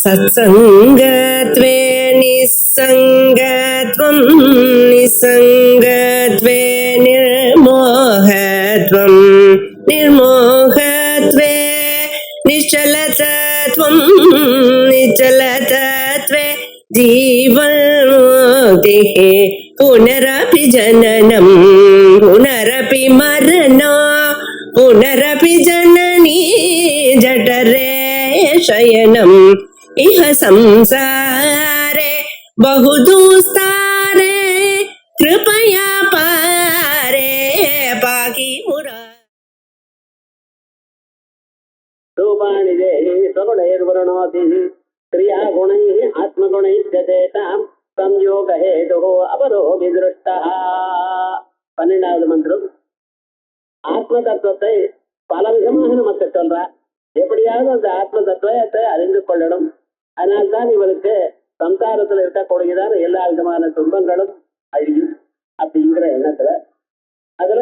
सत्सङ्गत्वे निस्सङ्गत्वं निस्सङ्गत्वे निर्मोहत्वं निर्मोहत्वे निश्चलतत्वं निश्चलतत्वे जीवन्मुक्तिः पुनरपि जननं पुनरपि मरणं पुनरपि जननी जठरे शयनम् इह संसारे बहुदुस्तारे कृपया पारे पाहि मुरा रूपाणि देहि स्वगुणैर्वर्णोतिः क्रियागुणैः आत्मगुणैश्चेतां संयोगहेतुः अपरो विदृष्टः. 12வது மந்திரம். ஆத்ம தத்துவத்தை பல விதமாக நமக்கு சொல்றார். எப்படியாவது அந்த ஆத்ம தத்துவத்தை அறிந்து கொள்ளணும். அதனால்தான் இவருக்கு சம்சாரத்தில் இருக்கக்கூடியதான எல்லா விதமான துன்பங்களும் அழியும் அப்படிங்கிற எண்ணத்துல அதுல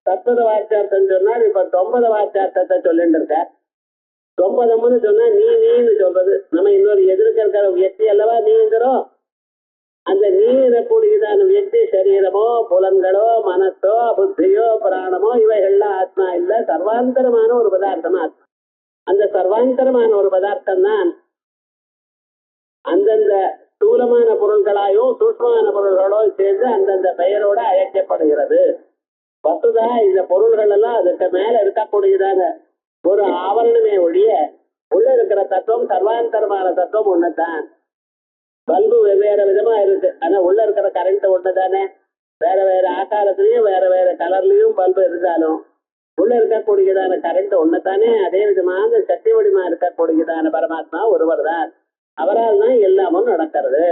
தத்துவ வாச்சார்த்தம் சொன்னால் இப்ப 9 வாச்சார்த்தத்தை சொல்லிட்டு இருக்க. 9ம்னு சொன்னா நீன்னு சொல்றது நம்ம இன்னொரு எதிர்க்க இருக்கிற வியக்தி அல்லவா நீங்கிறோம். அந்த நீ எனக்கூடியதான வியக்தி சரீரமோ புலன்களோ மனசோ புத்தியோ பிராணமோ இவைகள்லாம் ஆத்மா இல்ல, சர்வாந்தரமான ஒரு பதார்த்தம் ஆத்மா. அந்த சர்வாந்தரமான ஒரு பதார்த்தம் தான் அந்தந்த ஸ்தூலமான பொருள்களாயோ சூட்சமான பொருள்களோ சேர்ந்து அந்தந்த பெயரோட அழைக்கப்படுகிறது. வசுதா இந்த பொருள்கள் எல்லாம் அதுக்கு மேல இருக்கக்கூடியதான ஒரு ஆவரணமே ஒழிய உள்ள இருக்கிற தத்துவம் சர்வாந்தரமான தத்துவம் ஒண்ணுதான். பல்பு வெவ்வேறு விதமா இருக்கு, ஆனா உள்ள இருக்கிற கரண்ட் ஒண்ணுதானே. வேற வேற ஆகாரத்திலையும் வேற வேற கலர்லயும் பல்பு இருந்தாலும் உள்ள இருக்கக்கூடியதான கரண்ட் ஒண்ணுதானே. அதே விதமான சக்தி வடிமா இருக்கக்கூடியதான பரமாத்மா ஒருவர் தான். அவரால் தான் எல்லாமும் நடக்கிறது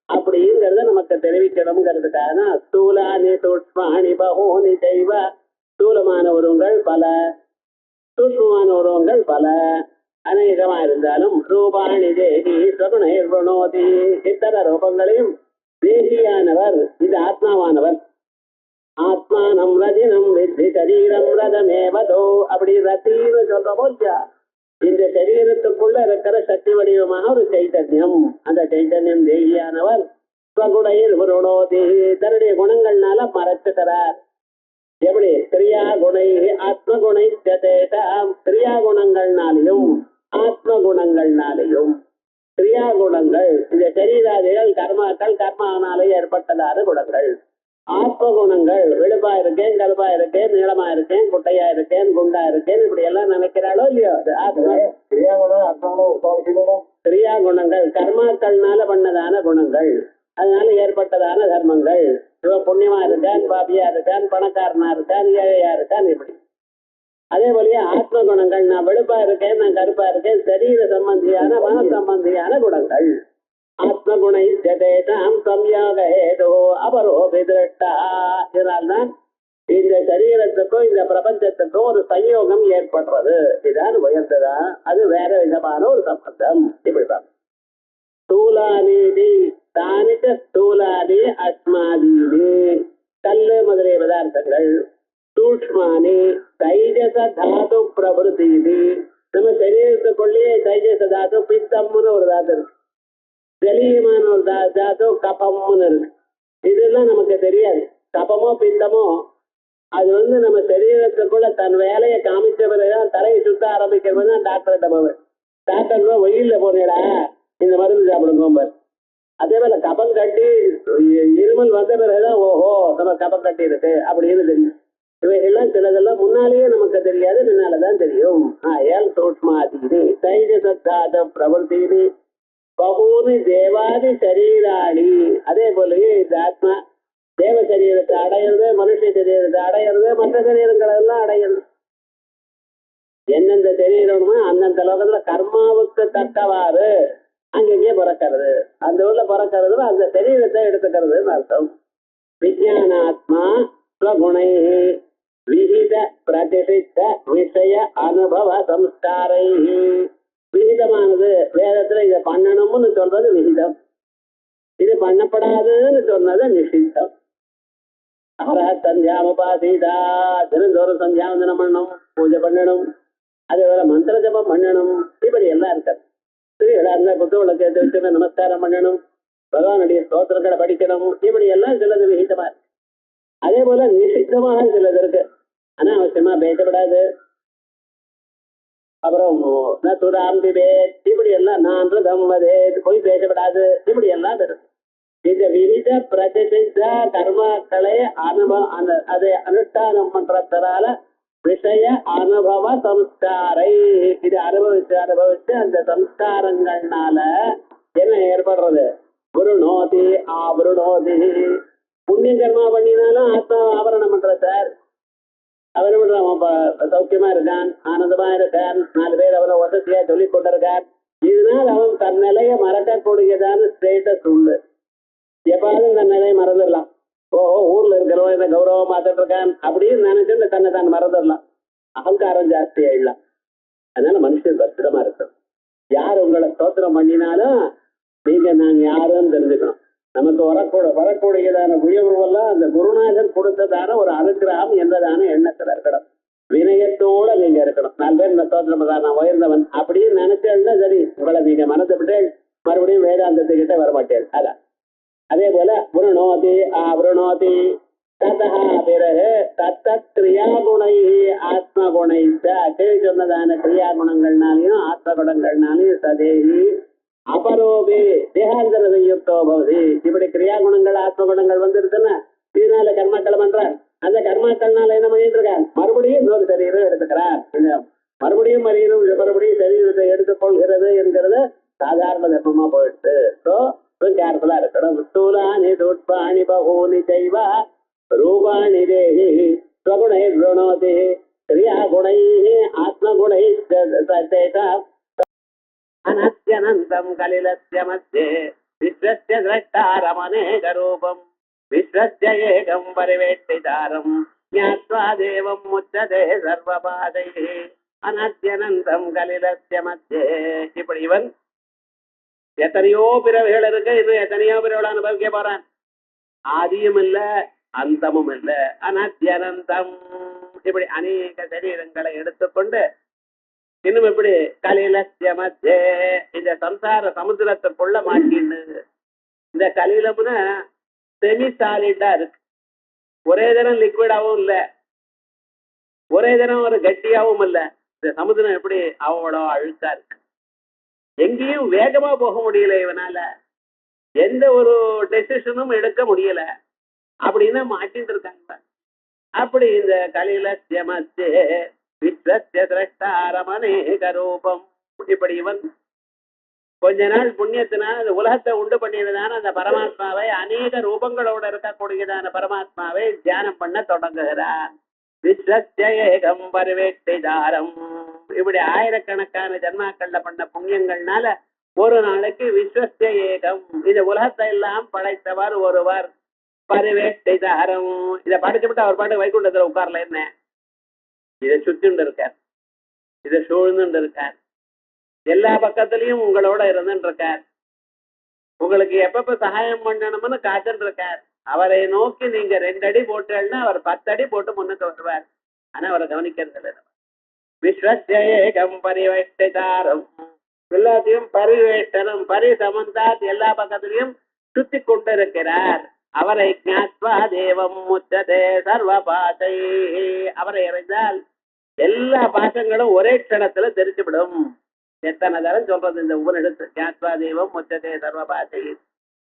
அப்படிங்கிறத நமக்கு தெரிவிக்கணுங்கிறதுக்காக ஸ்தூலானி சூட்சுமானி பகோனி செய்வ, ஸ்தூலமான உருவங்கள் பல சூட்சுமான உருவங்கள் பல அநேகமா இருந்தாலும் ரூபாணி தேகி சகுணேர்வணோதி, இத்தனை ரூபங்களையும் தேகியானவர் இந்த ஆத்மாவானவர். ஆத்மானம் ரஜினம் வித்தி சரீரம் ரதமேவதோ, அப்படி ரத்தின்னு சொல்றோமோ இல்லையா, இந்த சரீரத்துக்குள்ள இருக்கிற சக்தி வடிவமாக ஒரு சைத்தன்யம். அந்த சைத்தன்யம் தேகியானவர் ஸ்வகுணையில் வருணோதி, தன்னுடைய குணங்கள்னால மறைச்சுக்கிறார். எப்படி கிரியா குணை ஆத்ம குணை கிரியா குணங்கள்னாலையும் ஆத்ம குணங்கள்னாலையும். கிரியா குணங்கள் இந்த சரீராதிகள் கர்மாக்கள், கர்மானாலே ஏற்பட்டதான குணங்கள். ஆத்ம குணங்கள் வெளுப்பா இருக்கேன், கருப்பா இருக்கேன், நீளமா இருக்கேன், குட்டையா இருக்கேன், குண்டா இருக்கேன், இப்படி எல்லாம் நினைக்கிறாளோ இல்லையோ கிரியா குணங்கள் கர்மாக்கள்னால பண்ணதான குணங்கள், அதனால ஏற்பட்டதான தர்மங்கள். இவன் புண்ணியமா இருக்கான், பாபியா இருக்கான், பணக்காரனா இருக்கான், ஏழையா இருக்கான், இப்படி. அதே போலயே ஆத்ம குணங்கள், நான் வெளுப்பா இருக்கேன், நான் கருப்பா இருக்கேன், சரீர சம்பந்தியான மன சம்பந்தியான குணங்கள். ஆத்ம குணை சம்யாக ஏதோ அபரோ விதிரட்டா. இதனால்தான் இந்த சரீரத்துக்கும் இந்த பிரபஞ்சத்துக்கும் ஒரு சயோகம் ஏற்படுறது. இதுதான் உயர்ந்ததா, அது வேற விதமான ஒரு சம்பந்தம். இப்படிதான் ஸ்தூலானீதி தானிச்ச ஸ்தூலாதி அஸ்மாதீனி, கல்லு முதலிய பதார்த்தங்கள். சூக்ஷ்மானி தைஜச தாது பிரபுதீதி, நம்ம சரீரத்துக்குள்ளேயே தைஜச தாது பித்தம்னு ஒரு தாது இருக்கு, ஜலீயமான ஒரு தாது கபம்னு இருக்கு. இதெல்லாம் நமக்கு தெரியாது. கபமோ பித்தமோ அது நம்ம சரீரத்துக்குள்ள தன் வேலையை காமிச்ச பிறகுதான் தலையை சுத்த ஆரம்பிக்கிறது தான் டாக்டர்கிட்ட போவேன். டாக்டர் வெயில்ல போனேடா இந்த மருந்து சாப்பிடுங்க. அதே போல கபம் கட்டி இருமல் வந்த பிறகுதான் ஓஹோ நம்ம கபம் கட்டி இருக்கு அப்படின்னு தெரியும். இவைகள்லாம் சிலதெல்லாம் முன்னாலேயே நமக்கு தெரியாது, முன்னாலதான் தெரியும். ஏல் சூட்சுமாதீனி தைஜசத்தாத பிரவர்த்தீனி பகூனி தேவாதி சரீராணி. அதே போலயே இந்த ஆத்மா தேவ சரீரத்தை அடையிறது, மனுஷ சரீரத்தை அடையிறது, மற்ற சரீரங்களை எல்லாம் அடையிறது. எந்தெந்த சரீரமோ அந்தந்த லோகத்துல கர்மாவுக்கு தக்கவாறு அங்கங்கே பிறக்கிறது. அந்த ஊர்ல பிறக்கிறது அந்த சரீரத்தை எடுத்துக்கிறதுன்னு அர்த்தம். விஜயானாத்மா ஸ்வகுணை விகித பிரதிஷ்ட விஷய அனுபவ சம்ஸ்காரை. விகிதமானது வேதத்துல இதை பண்ணணும்னு சொல்றது விகிதம், இது பண்ணப்படாதுன்னு சொன்னது நிஷித்தம். சந்தியாமுபாசீதா, தினந்தோறும் சந்தியாவந்தனம் பண்ணணும், பூஜை பண்ணணும், அதே போல மந்திர ஜபம் பண்ணணும், இப்படி எல்லாம் இருக்காது. ஸ்திரீகளா இருந்தா குத்து விளக்கு எடுத்து வச்சு நமஸ்காரம் பண்ணணும், பகவானுடைய ஸ்தோத்திரங்களை படிக்கணும், இப்படி எல்லாம் சிலது விகிதமா இருக்கு. அதே போல நிஷித்தமாக சிலது இருக்கு, அனாவசியமா பேசப்படாது. அப்புறம் நசுராம் திபேத், இப்படி எல்லாம் நான் தம்மதே, போய் பேசப்படாது, இப்படி எல்லாம் இருக்கு. இந்த விவித பிரதிபித்த கர்மாக்களை அதை அனுஷ்டானம் பண்றதுனால விஷய அனுபவ சம்ஸ்காரை, இது அனுபவிச்சு அந்த சம்ஸ்காரங்கள்னால என்ன ஏற்படுறது? குருநோதி ஆவருணோதி. புண்ணிய கர்மா பண்ணினாலும் ஆத்மா ஆவரணம் பண்ற சார். அவர் சௌக்கியமா இருக்கான், ஆனந்தமா இருக்கான், 4 பேர் அவரை வசதியா சொல்லிக் கொண்டிருக்கார். இதனால் அவன் தன் நிலையை மறக்கக்கூடியதான ஸ்டேட்டஸ் உண்டு. எப்பாவது தன் நிலையை மறந்துடலாம். ஓஹோ, ஊர்ல இருக்கிறவன் இந்த கௌரவம் பார்த்துட்டு இருக்கான் அப்படின்னு நினைச்சு தன்னை தான் மறந்துடலாம். அகங்காரம் ஜாஸ்தி ஆயிடலாம். அதனால மனுஷன் பத்திரமா இருக்கணும். யார் உங்களை ஸ்தோத்திரம் பண்ணினாலும் நீங்க நாங்க யாருன்னு தெரிஞ்சுக்கணும். நமக்கு வரக்கூடியதான உயர்வுவெல்லாம் அந்த குருநாதன் கொடுத்ததான ஒரு அனுகிரகம் என்பதான எண்ணத்துல இருக்கணும். வினயத்தோட நீங்க இருக்கணும். 4 பேர் இந்த ஸ்தோத்திரம் நான் உயர்ந்தவன் அப்படின்னு நினைச்சேன்னா சரி, உங்களை நீங்க மனத்தை மறுபடியும் வேதாந்தத்துக்கிட்ட வரமாட்டேன். அதான் அதே போல புருணோதி ஆவருணோதி ததா பிறகு தத்த கிரியா குணை ஆத்ம குணை கீழ் சொன்னதான கிரியா குணங்கள்னாலையும் ஆத்ம குணங்கள்னாலையும் சதேகி அபரோபி தேகாந்தர சயுக்தோ பவதி. இப்படி கிரியா குணங்கள் ஆத்ம குணங்கள் வந்துருச்சுன்னா இதனால கர்மாக்களை பண்றார். அந்த கர்மாக்கள்னால என்ன பண்ணிட்டு இருக்கார்? மறுபடியும் இன்னொரு சரீரம் எடுத்துக்கிறார். மறுபடியும் மறுபடியும் சரீரத்தை எடுத்துக்கொள்கிறது என்கிறது சாதாரண தர்மமா போயிடுச்சு. ஸோ கேர்ஃபுல்லா இருக்கணும். ஸ்தூலானி துட்பாணி பகூனி செய்வ ரூபாணி தேகி ஸ்வகுணை ருணோதி கிரியா குணை ஆத்ம குணை அனத்யனந்தம் கலிலஸ்ய மத்யே விஸ்வஸ்ய ஸ்ரஷ்டாரமநேக ரூபம் விஸ்வஸ்ய ஏகம் பரிவேஷ்டிதாரம் ஞாத்வா தேவம் முச்சதே சர்வபாதையே அனத்யனந்தம் கலிலஸ்ய மத்யே. இப்படி இவன் எத்தனையோ பிறவைகள் இருக்கு, இன்னும் எத்தனையோ பிறவைகள் அனுபவிக்க போறான். ஆதியும் இல்ல அந்தமும் இல்ல. அனத்யனந்தம். இப்படி அநேக சரீரங்களை எடுத்துக்கொண்டு இன்னும் எப்படி கலிலஸ்ய மத்யே இந்த சம்சார சமுத்திரத்துக்குள்ள மாட்டின்னு. இந்த கலிலம்னா செமி சாலிடா இருக்கு. ஒரே தினம் லிக்விடாவும் இல்ல, ஒரே தினம் ஒரு கட்டியாவும் இல்ல. இந்த சமுத்திரம் எப்படி அவ்வளோ அழுக்கா இருக்கு. எங்கேயும் வேகமா போக முடியல, இவனால எந்த ஒரு டெசிஷனும் எடுக்க முடியல. அப்படின்னு மாட்டிட்டு இருக்காங்க. அப்படி இந்த கலிலஸ்ய மத்யே விஸ்வஸ்ய ஸ்ரஷ்டாரமநேக ரூபம். இப்படி இவன் கொஞ்ச நாள் புண்ணியத்தினால் அந்த உலகத்தை உண்டு பண்ணியதான அந்த பரமாத்மாவை அநேக ரூபங்களோட இருக்கக்கூடியதான பரமாத்மாவை தியானம் பண்ண தொடங்குகிறார். விஸ்வஸ்ய ஏகம் பரிவேஷ்டிதாரம். இப்படி ஆயிரக்கணக்கான ஜன்மாக்கள்ல பண்ண புண்ணியங்கள்னால ஒரு நாளைக்கு விஸ்வஸ்ய ஏகம் இந்த உலகத்தை எல்லாம் படைத்தவர் ஒருவர். பரிவேஷ்டிதாரம். இதை படிச்சுவிட்டு அவர் பாட்டு வைகுண்டத்துல உட்கார்ல என்ன, இதை சுத்திண்டு இருக்கார், இதை சூழ்ந்துட்டு இருக்கார், எல்லா பக்கத்திலையும் உங்களோட இருந்துட்டு இருக்கார். உங்களுக்கு எப்பப்ப சகாயம் பண்ணணும்னு காத்துட்டு இருக்கார். அவரை நோக்கி நீங்க 2 அடி போட்டேன்னா அவர் 10 அடி போட்டு முன்னுக்கு வருவார். ஆனா அவரை கவனிக்கிறது இல்லை. விஸ்வஸ்ய ஏகம் பரிவேஷ்டிதாரம். எல்லாத்தையும் பரிவேஷ்டனம் பரிசமந்தாத் எல்லா பக்கத்திலையும் சுத்தி கொண்டு இருக்கிறார். அவரை ஞாத்வா தேவம் முச்சதே சர்வபாசை. அவரை அறிந்தால் எல்லா பாசங்களும் ஒரே க்ஷணத்துல தெரிச்சுவிடும். எத்தனை தரம் சொல்றது இந்த உபநிடத்து, ஞாத்வா தேவம் முச்சதே சர்வபாசை.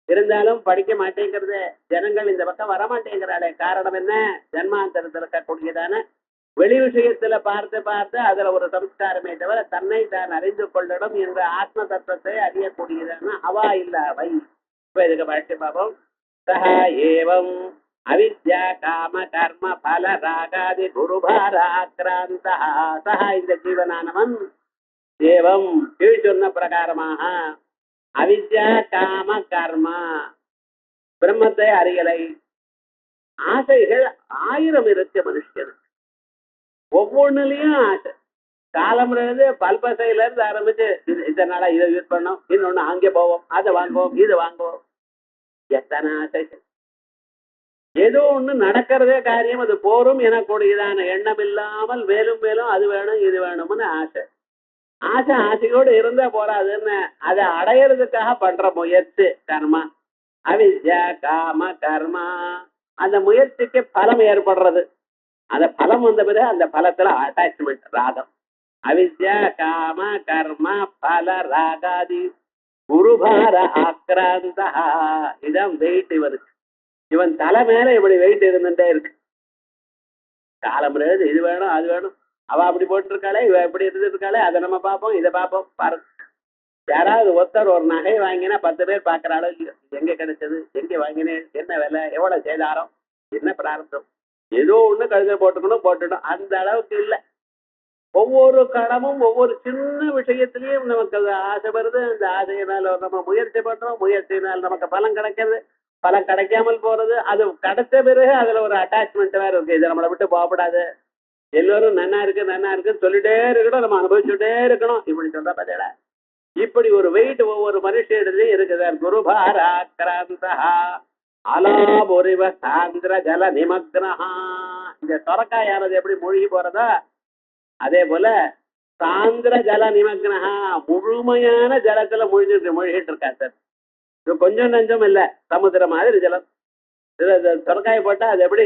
இருந்தாலும் படிக்க மாட்டேங்கிறது. ஜனங்கள் இந்த பக்கம் வரமாட்டேங்கிறாளே. காரணம் என்ன? ஜன்மாந்தரத்தில் இருக்கக்கூடியதான வெளி விஷயத்துல பார்த்து பார்த்து அதுல ஒரு சம்ஸ்காரமே தவிர தன்னை தான் அறிந்து கொள்ளணும் என்ற ஆத்ம தத்துவத்தை அறியக்கூடியதான அவா இல்ல அவை. இப்ப இதுக்கு பாட்டு பார்ப்போம். சஹா ஏவம் அவித்யா காம கர்ம பல ராகாதி குருபாராக்ராந்தா. சஹா இந்த ஜீவனானவன் ஏவம் கீழ் சொன்ன பிரகாரமாக அவித்யா காம கர்ம பிரம்மத்தை அறியலை, ஆசைகள் 1000 இருக்கு மனுஷனுக்கு. ஒவ்வொன்னுலயும் ஆசை. காலம் இருந்து பல்பசையில இருந்து ஆரம்பிச்சு இதனால இதை யூஸ் பண்ணோம், இன்னொன்னு அங்கே போவோம், அதை வாங்குவோம், இது வாங்குவோம். எத்தனை ஆசைகள். ஏதோ ஒண்ணு நடக்கிறதே காரியம், அது போரும் எனக்கூடியதான எண்ணம் இல்லாமல் மேலும் மேலும் அது வேணும் இது வேணும்னு ஆசை. ஆசை ஆசையோடு இருந்தா போறாதுன்னு அதை அடையறதுக்காக பண்ற முயற்சி கர்மா. அவித்யா காம கர்மா. அந்த முயற்சிக்கு பலம் ஏற்படுறது. அந்த பலம் வந்த பிறகு அந்த பலத்துல அட்டாச்மெண்ட் ராகம். அவித்யா காம கர்ம பல ராகாதி குருபார ஆக்ராந்தா. இதான் வெயிட் இவனுக்கு. இவன் தலை மேல இப்படி வெயிட் இருந்துட்டே இருக்கு. காலம் இது வேணும் அது வேணும். அவ அப்படி போட்டு இருக்காளே, இவ எப்படி இருந்துட்டு இருக்காளே, அதை நம்ம பார்ப்போம் இதை பார்ப்போம். பாருங்க, யாராவது ஒருத்தர் ஒரு நகை வாங்கினா 10 பேர் பாக்குறாளோ இல்லையோ, எங்க கிடைச்சது, எங்க வாங்கினேன், என்ன விலை, எவ்வளவு சேதாரம், என்ன பிரார்த்தம், ஏதோ ஒண்ணு கழுத போட்டுக்கணும் போட்டுட்டோம். அந்த அளவுக்கு இல்லை. ஒவ்வொரு கடமும் ஒவ்வொரு சின்ன விஷயத்திலயும் நமக்கு அது ஆசை வருது. அந்த ஆசையினால நம்ம முயற்சி பண்றோம், முயற்சியினால் நமக்கு பலன் கிடைக்கிறது, பலன் கிடைக்காமல் போறது. அது கிடைச்ச பிறகு அதுல ஒரு அட்டாச்மெண்ட் வேற இருக்கு. இதை நம்மளை விட்டு போகப்படாது. எல்லோரும் நன்னா இருக்குன்னு சொல்லிட்டே இருக்கணும், நம்ம அனுபவிச்சுட்டே இருக்கணும். இப்படி சொல்ற பார்த்தா இப்படி ஒரு வெயிட் ஒவ்வொரு மனுஷிடத்துலயும் இருக்குதார். குருபாராக்கிராந்தா அலாபுரிவ சாந்திர ஜல நிமக்னஹா. இந்த சொரக்காயானது எப்படி மூழ்கி போறதோ அதே போல சாந்திர ஜல நிமக்னஹா, முழுமையான ஜலத்துல மூழ்கிட்டு இருக்கா சார். இது கொஞ்சம் நஞ்சம் இல்ல, சமுத்திரம் மாதிரி ஜலம். சொரக்காய போட்டா அது எப்படி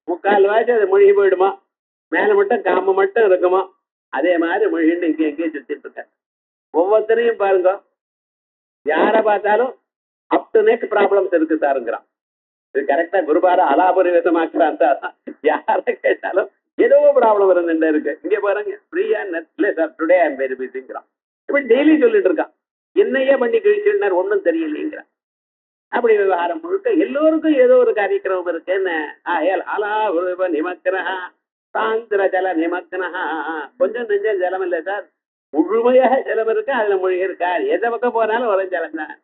3/4 அது மூழ்கி போயிடுமா, மேல மட்டும் காம மட்டும் இருக்குமா, அதே மாதிரி மூழ்கிட்டு இங்கே எங்கேயும் சுத்திட்டு இருக்க. ஒவ்வொருத்தரையும் பாருங்க, யார பார்த்தாலும் அப் டு நெக் ப்ராப்ளம்ஸ் இருக்கு சாருங்கிறான். இது கரெக்டா குருபார அலாபுரி விதமாக்குறான் சார். யார கேட்டாலும் ஏதோ ப்ராப்ளம் இருந்துட்டு இருக்கு. இங்க பாருங்க, ஃப்ரீயா நெட்ல sir today I am very பிஸிங்கிறான். இப்படி டெய்லி சொல்லிட்டு இருக்கான். என்னையே பண்ணி கழிச்சுனார் ஒன்றும் தெரியலைங்கிறான். அப்படி விவகாரம் முழுக்க எல்லோருக்கும் ஏதோ ஒரு காரியக்கிரமம் இருக்கு. என்ன அலாபுரிவ நிமக்னஹா சாந்திர ஜல நிமக்னஹா. கொஞ்சம் நெஞ்சம் ஜலம் இல்லை சார், முழுமையாக ஜலம் இருக்கு, அதுல மூழ்கி இருக்கார். எந்த பக்கம் போனாலும் ஒரு ஜலம் தான்.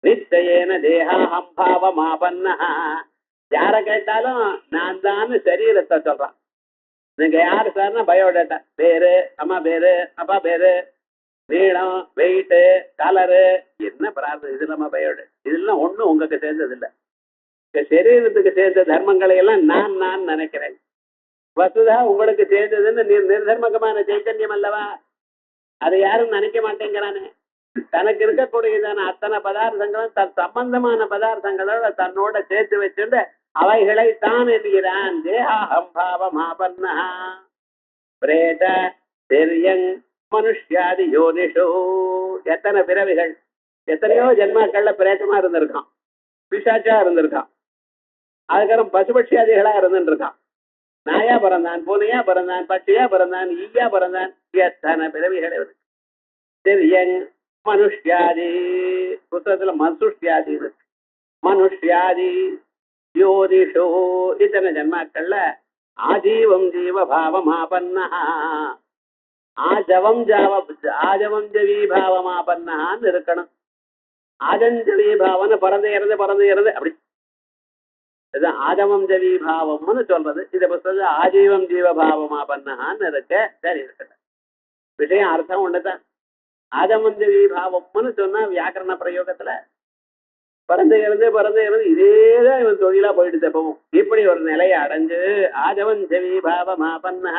நிச்சயேன தேகாஹம் பாவமாபன்னா. யார கேட்டாலும் நான் தான் சரீரத்தை சொல்றான். நீங்க யாரு சார்னா பயோடேட்டா, பேரு, அம்மா பேரு, அப்பா பேரு, நீளம், வெயிட்டு, கலரு, என்ன பிரார்த்தம், இது நம்ம பயோடேட். இதெல்லாம் ஒண்ணும் உங்களுக்கு சேர்ந்தது இல்லை. சரீரத்துக்கு சேர்ந்த தர்மங்களை எல்லாம் நான் நினைக்கிறேன். வசுதா உங்களுக்கு சேர்ந்ததுன்னு நிர்தர்மகமான சைத்தன்யம் அல்லவா, அதை யாரும் நினைக்க மாட்டேங்கிறானே. தனக்கு இருக்கக்கூடியதான அத்தனை பதார்த்தங்களும் தன் சம்பந்தமான பதார்த்தங்களோட தன்னோட சேர்த்து வச்சுட்டு அவைகளை தான் என்கிறான். தேகாஹம் பாவமாபன்னா பிரேத தெரியங் மனுஷ்யாதி யோனிஷோ. எத்தனை பிறவிகள், எத்தனையோ ஜென்மாக்கள்ல பிரேத்தமா இருந்திருக்கான், பிசாச்சா இருந்திருக்கான், அதுக்கப்புறம் பசுபட்சியாதிகளா இருந்துட்டு இருக்கான், நாயா பிறந்தான், பூனையா பிறந்தான், பட்டியா பிறந்தான், ஈயா பிறந்தான், எத்தனை பிறவிகள் இருக்கு. தெரியங் மனுஷ்யாதி, புத்தகத்துல மனுஷ்யாதி இருக்கு, மனுஷ்யாதி யோனிஷோ. இத்தனை ஜன்மாக்கள்ல ஆஜீவம் ஜீவ பாவமாபன்னா, ஆஜவம் ஜவி பாவமாபன்னான்னு இருக்கணும். ஆஜஞ்சவி பாவம்னு பிறந்து இறந்து அப்படி, இதுதான் ஆஜவம் ஜவி பாவம்னு சொல்றது. இதை புத்தகத்துல ஆஜீவம் ஜீவ பாவமாபன்னான்னு இருக்க. சரி, இருக்கட்டும், விஷயம் அர்த்தம் ஒண்ணுதான். ஆஜமஞ்சவி பாவம்னு சொன்னா வியாக்கரண பிரயோகத்துல பறந்து இருந்து இதேதான் இவன் தொழிலா போயிட்டு போவோம். இப்படி ஒரு நிலையை அடைஞ்சு ஆஜவஞ்சவி பாவமாபன்னா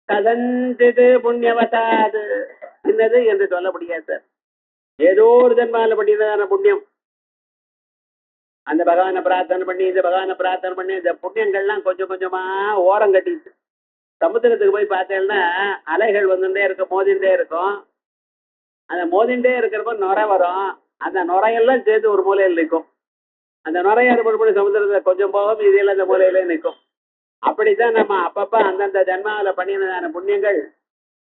கதஞ்சிது புண்ணியவசாது என்னது என்று சொல்ல முடியாது சார். ஏதோ ஒரு ஜன்மால பண்ணியதான புண்ணியம், அந்த பகவானை பிரார்த்தனை பண்ணி இந்த பகவானை பிரார்த்தனை பண்ணி இந்த புண்ணியங்கள்லாம் கொஞ்சம் கொஞ்சமா ஓரம் கட்டிச்சு. சமுத்திரத்துக்கு போய் பார்த்தேன்னா அலைகள் வந்துட்டே இருக்கும், மோதிண்டே இருக்கும். அந்த மோதிண்டே இருக்கிறப்ப நுரை வரும். அந்த நுரையெல்லாம் சேர்த்து ஒரு மூலையில் நிற்கும். அந்த நுரைய பண்ணி சமுத்திரத்துல கொஞ்சம் போகும், இதெல்லாம் அந்த மூலையில நிற்கும். அப்படித்தான் நம்ம அப்பப்ப அந்தந்த ஜன்மாவில பண்ணினதான புண்ணியங்கள்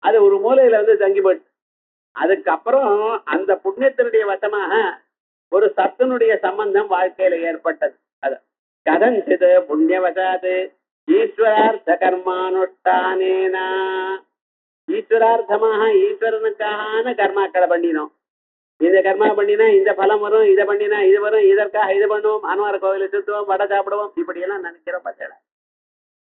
அது ஒரு மூலையில வந்து தங்கி போயிட்டு, அதுக்கப்புறம் அந்த புண்ணியத்தினுடைய வசமாக ஒரு சத்தனுடைய சம்பந்தம் வாழ்க்கையில ஏற்பட்டது. அது கதஞ்சிது புண்ணியவசாது ஈஸ்வரார்த்த கர்மானுஷ்டானேனா. ஈஸ்வரார்த்தமாக ஈஸ்வரனுக்கான கர்மாக்களை பண்ணினோம். இந்த கர்மா பண்ணினா இந்த பலம் வரும், இதை பண்ணினா இது வரும், இதற்காக இது பண்ணுவோம், அனுமார கோவிலை சுத்துவோம், வடை சாப்பிடுவோம், இப்படி எல்லாம் நினைக்கிறோம். பச்சடா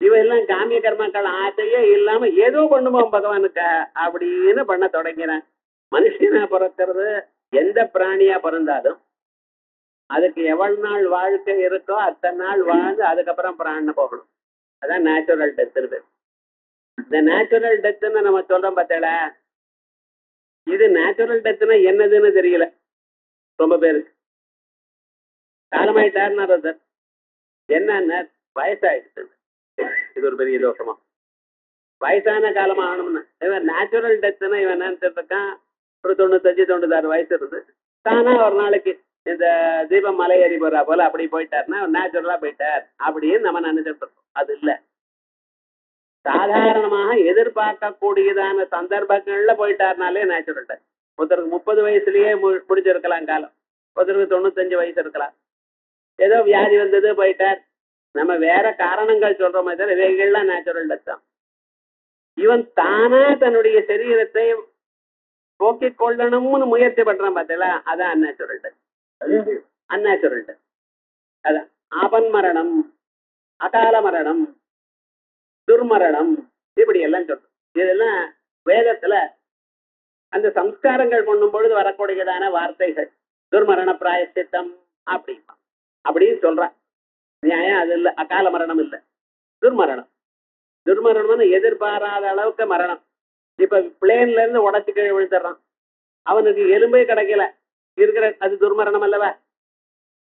இவையெல்லாம் காமிய கர்மாக்கள் ஆசையே இல்லாம ஏதோ பண்ணுவோம் பகவானுக்கு அப்படின்னு பண்ண தொடங்கிறேன். மனுஷனா பிறக்கிறது, எந்த பிராணியா பிறந்தாலும் அதுக்கு எவ்வளவு நாள் வாழ்க்கை இருக்கோ அத்தனை நாள் வாழ்ந்து அதுக்கப்புறம் பிராண போகணும். அதான் நேச்சுரல் டெத். இந்த நேச்சுரல் டெத்துன்னு நம்ம சொல்றோம் பார்த்தேடா, இது நேச்சுரல் டெத்னா என்னதுன்னு தெரியல ரொம்ப பேருக்கு. காலமாயிட்டாருன்னா சார் என்ன வயசாயிடுச்சு, இது ஒரு பெரிய தோஷமா. வயசான காலம் ஆகணும்னு இவன் நேச்சுரல் டெத்னா இவன் நினைச்சிட்டு இருக்கான். ஒரு 95 96 வயசு இருந்து தானா ஒரு நாளைக்கு இந்த தீபம் மலை ஏறி போறா போல அப்படி போயிட்டாருன்னா நேச்சுரலா போயிட்டார் அப்படின்னு நம்ம நினைச்சிட்டு இருக்கோம். அது இல்ல, சாதாரணமாக எதிர்பார்க்கக்கூடியதான சந்தர்ப்பங்கள்ல போயிட்டாருனாலே நேச்சுரல் டெத். ஒருத்தருக்கு 30 வயசுலயே முடிஞ்சிருக்கலாம் காலம், ஒருத்தருக்கு 95 வயசு இருக்கலாம். ஏதோ வியாதி வந்தது போயிட்டார், நம்ம வேற காரணங்கள் சொல்ற மாதிரி இவைகள்லாம் நேச்சுரல் டெத் தான். இவன் தானா தன்னுடைய சரீரத்தை போக்கிக் கொள்ளணும்னு முயற்சி பண்றான் பார்த்தீங்களா, அதான் அந்நேச்சுரல் டெத். அந்நேச்சுரல் டெத் அதான் ஆபன் மரணம், அகால மரணம், துர்மரணம், இப்படி எல்லாம் சொல்றோம். இதெல்லாம் வேதத்துல அந்த சம்ஸ்காரங்கள் பண்ணும் பொழுது வரக்கூடியதான வார்த்தைகள். துர்மரண பிராயசித்தம் அப்படின்னு சொல்றான். நியாயம் அது இல்லை. அகால மரணம் இல்லை, துர்மரணம். துர்மரணம்னு எதிர்பாராத அளவுக்கு மரணம். இப்ப பிளேன்ல இருந்து உடச்சு கீழே விழுந்துடுறான், அவனுக்கு எலும்பே கிடைக்கல இருக்கிற, அது துர்மரணம் அல்லவா?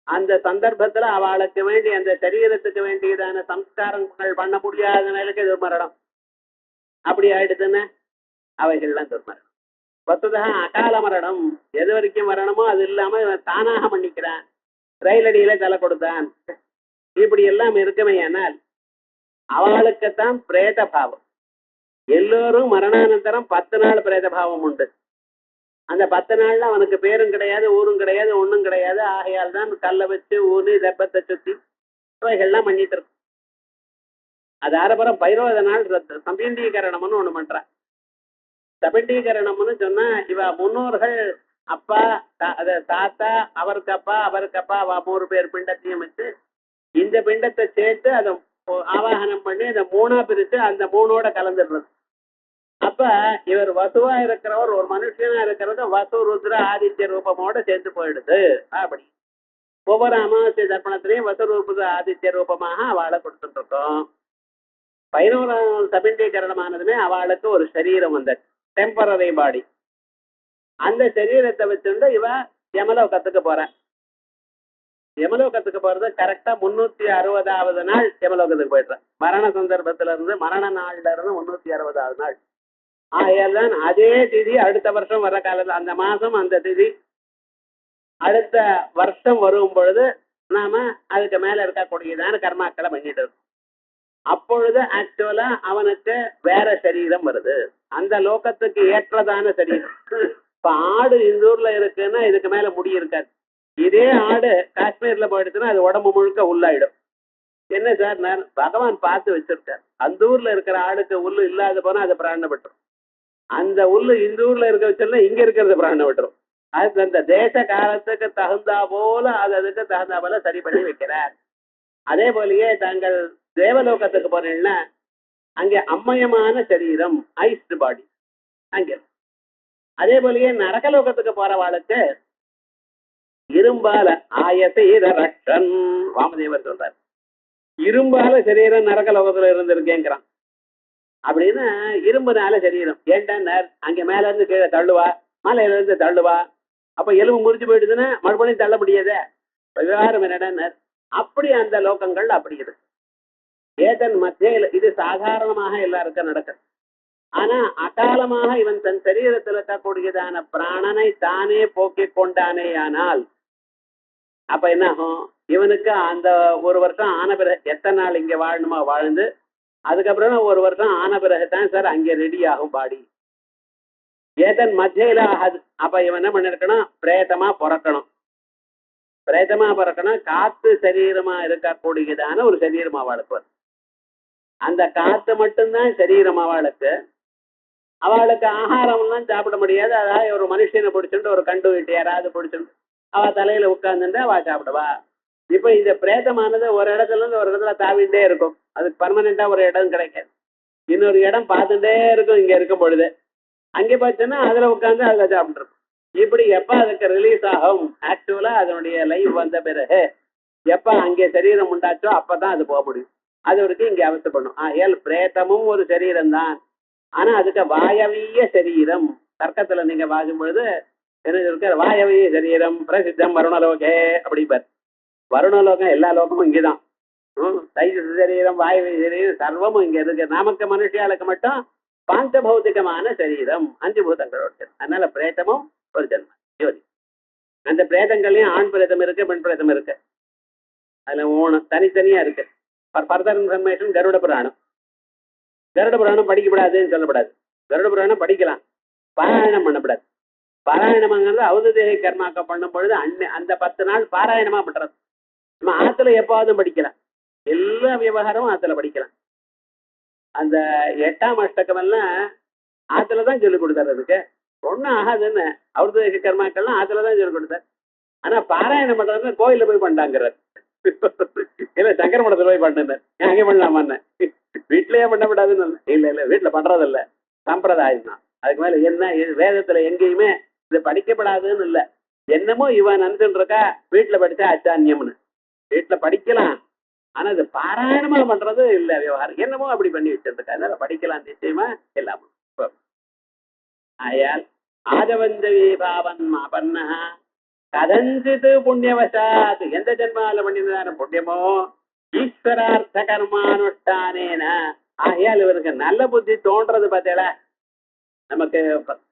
அந்த சந்தர்ப்பத்துல அவளுக்கு வேண்டி அந்த சரீரத்துக்கு வேண்டியதான சம்ஸ்காரங்கள் பண்ண முடியாத நிலைக்கு துர்மரணம். அப்படி ஆயிடுதுன்னா அவைகள்லாம் துர்மரணம். பத்துதா அகால மரணம், எது வரைக்கும் மரணமோ அது இல்லாம தானாக பண்ணிக்கிறான், ரயில் அடியில தலை கொடுத்தான், இப்படி எல்லாம் இருக்குமே. ஆனால் அவளுக்குத்தான் பிரேத பாவம். எல்லோரும் மரணானந்தரம் 10 நாள் பிரேத பாவம் உண்டு. அந்த 10 நாள்ல அவனுக்கு பேரும் கிடையாது, ஊரும் கிடையாது, ஒண்ணும் கிடையாது. ஆகையால் தான் கல்லை வச்சு ஊனி தெப்பத்தை சுத்தி இவைகள்லாம் பண்ணிட்டு இருக்கும். அது ஆரம்பரம் 15 நாள் சம்பீண்டீகரணம்னு ஒண்ணு பண்றான். சபண்டீகரணம்னு சொன்னா இவ முன்னோர்கள் அப்பா தாத்தா அவருக்கு அப்பா அவ 3 பேர் பிண்டத்தையும் வச்சு இந்த பிண்டத்தை சேர்த்து அதை ஆவாகனம் பண்ணி அந்த 3ஆ பிரிச்சு அந்த 3ஓட கலந்துடுறது. அப்ப இவர் வசுவா இருக்கிறவர் ஒரு மனுஷனா இருக்கிறது வசு ருத்ர ஆதித்ய ரூபமோட சேர்த்து போயிடுது. அப்படி ஒவ்வொரு அமாவாசை தர்ப்பணத்திலையும் வசு ருத்ர ஆதித்ய ரூபமாக அவளை கொடுத்துட்டு இருக்கோம். 11ஆம் சபண்டீகரணமானதுமே அவளுக்கு ஒரு சரீரம் வந்த டெம்பரரி பாடி. அந்த சரீரத்தை வச்சுட்டு இவ யமலோகத்துக்கு போற. யமலோகத்துக்கு போறது கரெக்டா 360வது நாள் யமலோகத்துக்கு போயிடுற. மரண சந்தர்ப்பத்துல இருந்து மரண நாள்ல இருந்து 360வது நாள். ஆகையால்தான் அதே திதி அடுத்த வருஷம் வர காலத்துல அந்த மாசம் அந்த திதி அடுத்த வருஷம் வரும் பொழுது நாம அதுக்கு மேல இருக்கக்கூடியதான கர்மாக்களை பண்ணிட்டு இருக்கோம். அப்பொழுது ஆக்சுவலா அவனுக்கு வேற சரீரம் வருது, அந்த லோகத்துக்கு ஏற்றதான சரீரம். இப்ப ஆடு இந்த ஊர்ல இருக்குன்னா இதுக்கு மேல முடி இருக்காது. இதே ஆடு காஷ்மீர்ல போயிடுச்சுன்னா அது உடம்பு முழுக்க உள்ளாயிடும். என்ன சார், நான் பகவான் பார்த்து வச்சிருக்கார். அந்த ஊர்ல இருக்கிற ஆடுக்கு உள்ளு இல்லாத போனா அது பிராணப்பட்டுரும், அந்த உள்ளு இந்த ஊர்ல இருக்க வச்சோம்னா இங்க இருக்கிறது பிராணப்பட்டுரும். அது அந்த தேச காலத்துக்கு தகுந்தா போல அதுக்கு தகுந்தா போல சரி பண்ணி வைக்கிறார். அதே போலயே தாங்கள் தேவலோகத்துக்கு போனீங்கன்னா அங்கே அம்மயமான சரீரம், ஐஸ்டு பாடி அங்க. அதே போலயே நரகலோகத்துக்கு போறவாளுக்கு இரும்பால ஆயசீர ரக்ஷன் வாமதேவர் சொல்றார். இரும்பால சரீரம் நரகலோகத்துல இருந்திருக்கேங்கிறான். அப்படின்னா இரும்புனால சரீரம் ஏன்டா அங்க மேல இருந்து கீழே தள்ளுவா, மலையில இருந்து தள்ளுவா, அப்ப எலும்பு முறிஞ்சு போயிடுதுன்னா மறுபடியும் தள்ள முடியாத விவகாரம் என்னடா. அப்படி அந்த லோகங்கள் அப்படி இருக்கு. ஏதன் மத்தியில இது சாதாரணமாக எல்லாருக்கும் நடக்கும். ஆனா அகாலமாக இவன் தன் சரீரத்தில் இருக்கக்கூடியதான பிராணனை தானே போக்கிக் கொண்டானே ஆனால் அப்ப என்ன ஆகும், இவனுக்கு அந்த ஒரு வருஷம் ஆன பிறகு எத்தனை நாள் இங்க வாழணுமா வாழ்ந்து அதுக்கப்புறம் ஒரு வருஷம் ஆன பிறகுதான் சார் அங்க ரெடி ஆகும் பாடி. ஏதன் மத்தியில ஆகாது. அப்ப இவன் என்ன பண்ணிருக்கணும், பிரேதமா பிறக்கணும். பிரேதமா பிறக்கணும், காத்து சரீரமா இருக்கக்கூடியதான ஒரு சரீரம் அவளுக்கு வரும். அந்த காத்து மட்டும்தான் சரீரம் அவளுக்கு. அவளுக்கு ஆகாரம் எல்லாம் சாப்பிட முடியாது. அதாவது ஒரு மனுஷனை பிடிச்சுட்டு ஒரு கண்டு வீட்டு யாராவது பிடிச்சுட்டு அவ தலையில உட்கார்ந்துட்டு அவ சாப்பிடுவா. இப்ப இந்த பிரேதமானது ஒரு இடத்துல இருந்து ஒரு இடத்துல தாவிட்டே இருக்கும். அதுக்கு பர்மனண்டா ஒரு இடம் கிடைக்காது. இன்னொரு இடம் பார்த்துட்டே இருக்கும். இங்க இருக்கும் பொழுது அங்கே பார்த்தோன்னா அதுல உட்காந்து அதுல சாப்பிட்டுருக்கும். இப்படி எப்ப அதுக்கு ரிலீஸ் ஆகும், ஆக்சுவலா அதனுடைய லைஃப் வந்த பிறகு எப்ப அங்கே சரீரம் உண்டாச்சோ அப்பதான் அது போக முடியும். அது வரைக்கும் இங்க அவசியப்படும். பிரேதமும் ஒரு சரீரம் தான். ஆனா அதுக்கு வாயவிய சரீரம், தர்க்கத்துல நீங்க வாங்கும் பொழுது என்ன இருக்க, வாயவி சரீரம் பிரசித்தம் வருணலோகே அப்படிப்பார். வருணலோகம் எல்லா லோகமும் இங்கதான். தைஜச சரீரம் வாயவி சரீரம் சர்வமும் இங்க இருக்கு. நமக்கு மனுஷியாளுக்கு மட்டும் பாஞ்ச பௌத்திகமான சரீரம், 5 பூதங்களோட. அதனால பிரேதமும் ஒரு ஜென்மம் ஜோதி. அந்த பிரேதங்கள்லயும் ஆண் பிரேதம் இருக்கு, பெண் பிரேதம் இருக்கு. அதுல 3 தனித்தனியா இருக்கு. ஃபர்தர் இன்ஃபர்மேஷன் கருட புராணம். கருட புராணம் படிக்கப்படாதுன்னு சொல்லப்படாது. கருட புராணம் படிக்கலாம், பாராயணம் பண்ணப்படாது. பாராயணமாங்கிறது அவதேக கர்மாக்க பண்ணும் பொழுது அந்த 10 நாள் பாராயணமா பண்றது. நம்ம ஆத்துல எப்பாவதும் படிக்கலாம், எல்லா விவகாரமும் ஆத்துல படிக்கலாம். அந்த 8ஆம் அஷ்டகம் எல்லாம் ஆத்துலதான் சொல்லிக் கொடுத்தாருக்கு. ஒன்னும் ஆகாதுன்னு அவதேக கர்மாக்கள்லாம் ஆத்துலதான் சொல்லிக் கொடுத்தார். ஆனா பாராயணம் பண்றதுன்னு கோயில்ல போய் பண்ணாங்கிறார். இல்ல சங்கர மடத்துல போய் பண்ண அங்கே பண்ணலாமான்னு, வீட்லயே பண்ணக்கூடாதுன்னு இல்ல இல்ல வீட்டுல பண்றதில்ல, சம்பிரதாயம் தான். அதுக்கு மேல என்ன வேதத்துல எங்கேயுமே இது படிக்கப்படாதுன்னு இல்ல. என்னமோ இவன் நினைச்சுட்டு இருக்கா வீட்டுல படிச்சா அச்சான்யம்னு. வீட்டுல படிக்கலாம், ஆனா இது பாராயணமா பண்றது இல்ல விவகாரம். என்னமோ அப்படி பண்ணி வச்சிருக்கா. அதனால படிக்கலாம் நிச்சயமா எல்லாமே. ஆயால் ஆஜவஞ்சவி பாவன் மாபன்னா கதஞ்சித் புண்ணியவசாத், எந்த ஜென்மால பண்ணினதான புண்ணியமோ ஈஸ்வரார்த்த கர்மானுஷ்டானேன. ஆகையால் இவருக்கு நல்ல புத்தி தோன்றது பார்த்தேல. நமக்கு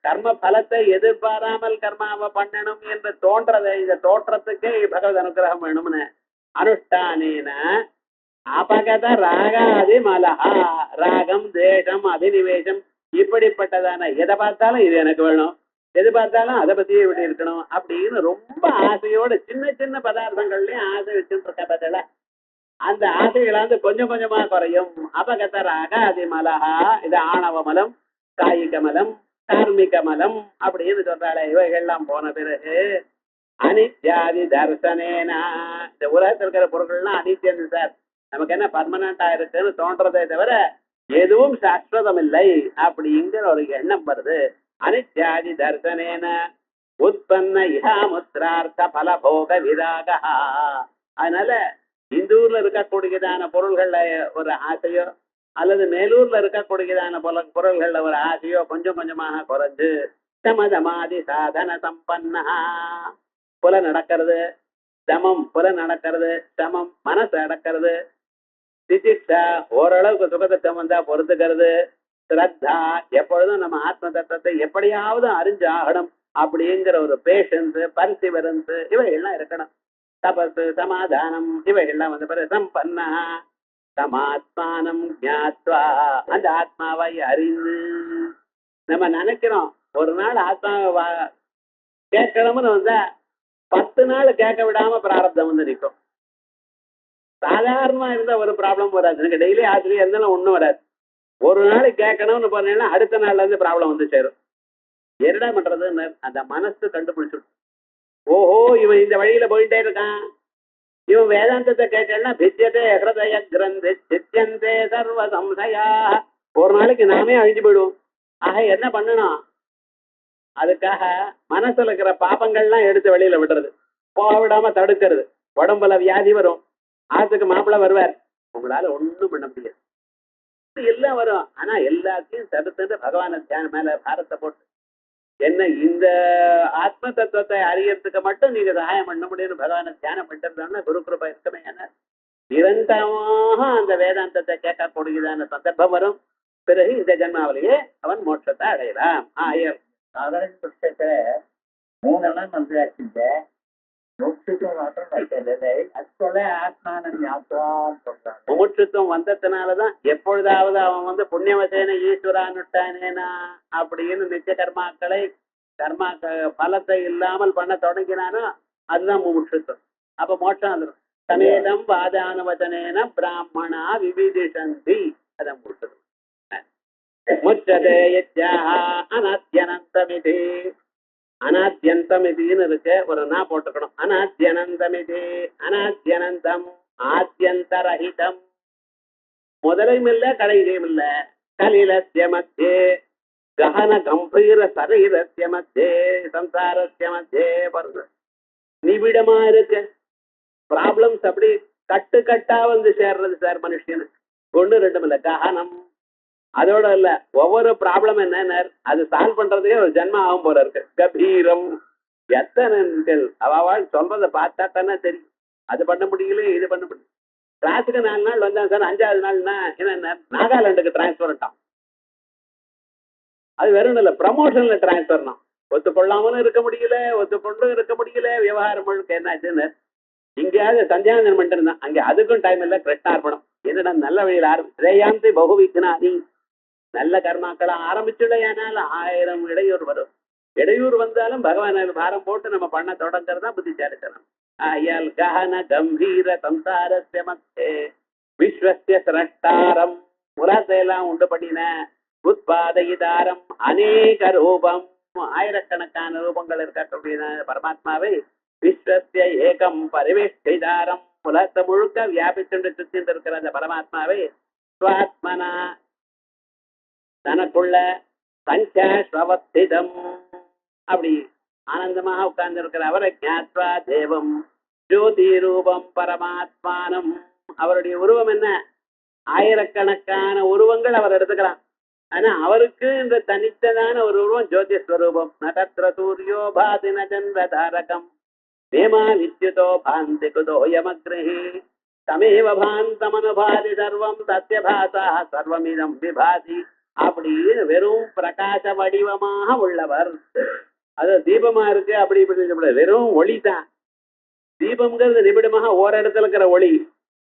கர்ம பலத்தை எதிர்பாராமல் கர்மாவை பண்ணணும் என்று தோன்றதை, இந்த தோற்றத்துக்கே பகவத் அனுகிரகம் வேணும்னு அனுஷ்டானேன அபகத ராகாதி மலஹா, ராகம் தேசம் அபினிவேசம் இப்படிப்பட்டதான எதை பார்த்தாலும் இது எனக்கு வேணும், எது பார்த்தாலும் அதை பத்தியே இப்படி இருக்கணும் அப்படின்னு ரொம்ப ஆசையோட சின்ன சின்ன பதார்த்தங்கள்லயும் ஆசை வச்சுட்டு இருக்க பதில அந்த ஆசைகளாந்து கொஞ்சம் கொஞ்சமா குறையும். அபகதராக அதிமலஹா, இது ஆணவ மலம், காயிக மலம், தார்மிக மலம் அப்படின்னு சொல்றாளே. இவைகள்லாம் போன பிறகு அனித்யாதி தர்சனேனா, இந்த உலகத்தில் இருக்கிற பொருட்கள்லாம் அனித்தியம் சார், நமக்கு என்ன பர்மனண்டா இருக்குன்னு தோன்றதே தவிர எதுவும் சாஸ்வதம் இல்லை அப்படிங்கிற ஒரு எண்ணம் வருது. அனித்யாதி தர்சனேன உற்பன்ன இஹாமுத்ரார்த்த பலபோக விராகா. அதனால இந்த ஊர்ல இருக்கக்கூடியதான பொருள்கள்ல ஒரு ஆசையோ அல்லது மேலூர்ல இருக்கக்கூடியதான பொருள்கள்ல ஒரு ஆசையோ கொஞ்சம் கொஞ்சமாக குறைஞ்சு சமதமாதி சாதன சம்பன்னா, புல நடக்கிறது சமம், புல நடக்கிறது சமம், மனசு அடக்கிறது, திதிக்ஷா ஓரளவுக்கு சுகத்தை வந்தா பொறுத்துக்கிறது, ஸ்ரத்தா எப்பொழுதும் நம்ம ஆத்ம தத்துவத்தை எப்படியாவது அறிஞ்சாகணும் அப்படிங்கிற ஒரு பேஷன்ஸ், பர்சிவரன்ஸ் இவைகள்லாம் இருக்கணும். தபசு சமாதானம் இவைகள்லாம் வந்த பிறகு சம்பன்னா சமாத்மானம் ஞாத்வா, அந்த ஆத்மாவை அறிந்து. நம்ம நினைக்கிறோம் ஒரு நாள் ஆத்மாவை கேட்கணும்னு வந்தா 10 நாள் கேட்க விடாம பிராரப்தம் வந்து நிற்கும். சாதாரணமா இருந்த ஒரு ப்ராப்ளம் வராது, எனக்கு டெய்லி ஆசிரியர் இருந்தாலும் ஒண்ணும் வராது. ஒரு நாளைக்கு கேட்கணும்னு போனீங்கன்னா அடுத்த நாள்ல இருந்து ப்ராப்ளம் வந்து சேரும். என்னடா பண்றதுன்னு அந்த மனசு கண்டுபிடிச்சிடும். ஓஹோ இவன் இந்த வழியில போயிட்டே இருக்கான், இவன் வேதாந்தத்தை கேட்டேன்னா பித்தியதே ஹிருதய கிரந்தி சித்தியந்தே சர்வ சம்சயா, ஒரு நாளைக்கு நாமே அழிஞ்சு போயிடுவோம். ஆக என்ன பண்ணணும், அதுக்காக மனசுல இருக்கிற பாப்பங்கள்லாம் எடுத்து வெளியில விடுறது, போக விடாம தடுக்கிறது. உடம்புல வியாதி வரும், ஆத்துக்கு மாப்பிள்ள வருவார், உங்களால ஒண்ணும் பண்ண முடியாது, எல்லாம் வரும். ஆனா எல்லாத்தையும் தடுத்துட்டு பகவான தியானம் மேல பாரத்தை போட்டு என்ன இந்த ஆத்ம தத்துவத்தை அறியறதுக்கு மட்டும் நீங்க சகாயம் பண்ண முடியும்னு பகவான தியானம் பண்ணிட்டு குரு கிருபா இருக்குமே. ஏன்னா நிரந்தரமாக அந்த வேதாந்தத்தை கேட்கக்கூடியதான சந்தர்ப்பம் வரும். பிறகு இந்த ஜென்மாவிலேயே அவன் மோட்சத்தை அடையலாம். சாதாரண புஷ்டத்துல 3 எல்லாம் மந்திராச்சுங்க, மோட்சத்துவம் மாத்திரம் வைக்கவில்லை. அதுக்குள்ள ஆத்மானம் ஞாபகம் சொல்றாங்க. முமுட்சுத்துவம் வந்ததுனாலதான் எப்பொழுதாவது அவன் புண்ணியவசேன ஈஸ்வரானுட்டானேனா அப்படின்னு நித்திய கர்மாக்களை கர்மா பலத்தை இல்லாமல் பண்ண தொடங்கினானோ அதுதான் முமுட்சுத்துவம். அப்ப மோட்சம் வந்துடும். சமேதம் வாதானுவச்சனேன பிராமணா விவிதிஷந்தி, அதான் முழுத்தது. முச்சதே அனாத்யனந்தமிதி, அனாத்யந்தமிதின்னு இருக்கு, ஒரு நா போட்டுக்கணும். அனாத்யனந்தமிதி, அனாத்யனந்தம் ஆத்யந்தரஹிதம், முதலையும் இல்ல கடைசியும் இல்ல. கலிலஸ்ய மத்தியே கஹன கம்பீர சரீரஸ்ய மத்தியே சம்சாரஸ்ய மத்தியே வருது. நிபிடமா இருக்கு. ப்ராப்ளம்ஸ் அப்படி கட்டு கட்டா வந்து சேர்றது சார் மனுஷனுக்கு. ஒண்ணு ரெண்டும் இல்ல, கஹனம் அதோட இல்ல, ஒவ்வொரு ப்ராப்ளம் என்ன அது சால்வ் பண்றதுக்கே ஒரு ஜென்மம் ஆகும் போல இருக்கு. கபீரம் எத்தனை அவள் சொல்றதை பார்த்தா தானே தெரியும். அது பண்ண முடியல, இது பண்ண முடியல. கிளாஸுக்கு 4 நாள் வந்தேன் சார், 5வது நாள்னா என்ன நாகாலாண்டுக்கு டிரான்ஸ்பர்ட்டான். அது வெறும் இல்ல, ப்ரமோஷன்ல டிரான்ஸ்பர்னா ஒத்துக்கொள்ளாமலும் இருக்க முடியல, ஒத்துக்கொண்டும் இருக்க முடியல. விவகாரம் முழுக்க என்னாச்சுன்னு இங்கேயாவது சந்தியானந்தன் பண்ணிட்டு இருந்தான், அங்க அதுக்கும் டைம் இல்ல. கிருஷ்ணார்பணம் என்னடா நல்ல வழியில் ஆரம்பிச்சு பகுவிக்குனாதி நல்ல கர்மாக்களை ஆரம்பிச்சுடையானால் 1000 இடையூறு வரும். இடையூறு வந்தாலும் பகவான் பாரம் போட்டு நம்ம பண்ண தொடங்குறதா புத்திசாலித்தனம். ஆயால் கஹன கம்பீர சம்சாரஸ்ய மத்தே விஸ்வஸ்ய சிரஷ்டாரம் உலகத்தையெல்லாம் உண்டு பண்ணின உத்பாதயிதாரம் அநேக ரூபம் ஆயிரக்கணக்கான ரூபங்கள் இருக்கக்கூடிய பரமாத்மாவை விஸ்வஸ்ய ஏகம் பரிவேஷ்டிதாரம் உலகத்தை முழுக்க வியாபிச்சுண்டு சுத்திட்டு இருக்கிற அந்த பரமாத்மாவை ஸ்வாத்மனா தனக்குள்ள பஞ்சாஸ்வஸ்திதம் அப்படி ஆனந்தமாக உட்கார்ந்து இருக்கிற அவரை ஞாத்வா தேவம் ஜோதி ரூபம் பரமாத்மானம். அவருடைய உருவம் என்ன? ஆயிரக்கணக்கான உருவங்கள் அவர் எடுத்துக்கலாம். ஆனா அவருக்கு இந்த தனித்ததான ஒரு உருவம் ஜோதிஸ்வரூபம். நதத்ர சூரியோ பாதி நச்சந்திர தாரகம் நேமா வித்யுதோ பாந்தி குதோயமக்ரஹி தமேவ பாந்தமனுபாதி சர்வம் சத்ய பாசா சர்வமிதம் விபாதி. அப்படின்னு வெறும் பிரகாச வடிவமாக உள்ளவர். அது தீபமா இருக்கு அப்படி இப்படி வெறும் ஒளி தான். தீபம்ங்கிறது நிமிடமாக ஓரிடத்துல இருக்கிற ஒளி.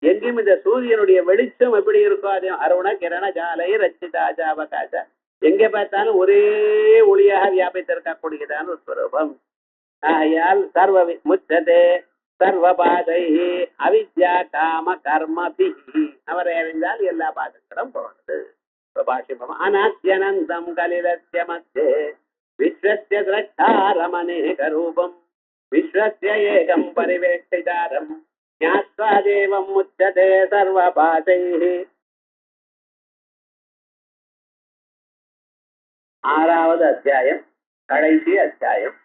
எங்கேயும் இந்த சூரியனுடைய வெளிச்சம் எப்படி இருக்கோ அதே அருண கிரண ஜாலை ரச்சிதா ஜாவகாச எங்க பார்த்தாலும் ஒரே ஒளியாக வியாபித்திருக்கக்கூடியதான ஒரு ஸ்வரூபம். ஆயால் சர்வ முச்சதே சர்வபாதை அவித்யா காம கர்மபி. அவரை அறிந்தால் எல்லா பாதங்களும் போனது. அநாத்யனந்தம் கலிலஸ்ய மத்யே விஸ்வஸ்ய திரஷ்டாரமநேக ரூபம் விஸ்வஸ்ய ஏகம் பரிவேஷ்டிதாரம் ஞாத்வா தேவம் முச்சதே சர்வபாதைஹி. 6வது அத்தியாயம், கடைசி அத்தியாயம்.